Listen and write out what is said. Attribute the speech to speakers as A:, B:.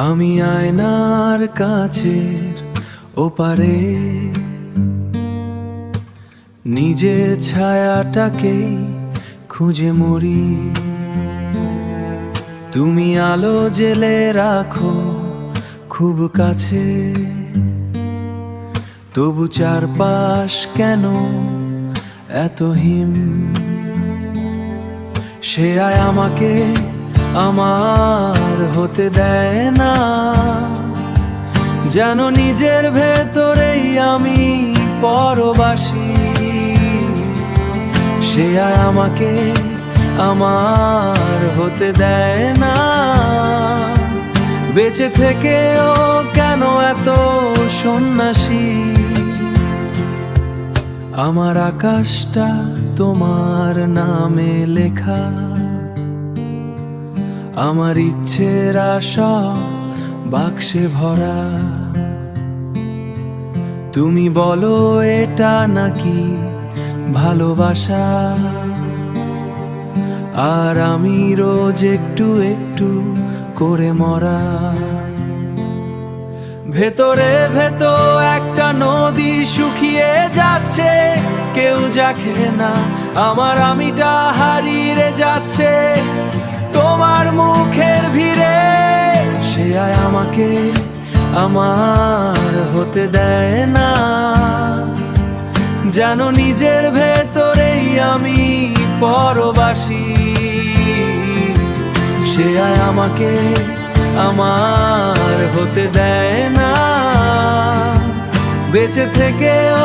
A: আমি আয়নার কাছের ওপারে নিজের ছায়াটাকে খুঁজে মরি। তুমি আলো জেলে রাখো খুব কাছে, তবু চারপাশ কেন এত হিম? সে আয় আমাকে আমার হতে দেয় না, যেন নিজের ভেতরেই আমি পরবাসী। সে আয় আমাকে আমার হতে দেয় না, বেঁচে থেকেও কেন এত সন্ন্যাসী? আমার আকাশটা তোমার নামে লেখা, আমার ইচ্ছের সব বাক্সে ভরা। তুমি বলো এটা নাকি ভালোবাসা, আর আমি রোজ একটু একটু করে মরা। ভেতরে ভেতর একটা নদী শুকিয়ে যাচ্ছে, কেউ দেখে না আমার আমিটা হারিয়ে যাচ্ছে তোমার মুখের ভিড়ে। সে আয় আমাকে আমার হতে দেয় না, যেন নিজের ভেতরেই আমি পরবাসী। সে আয় আমাকে আমার হতে দেয় না, বেঁচে থেকেও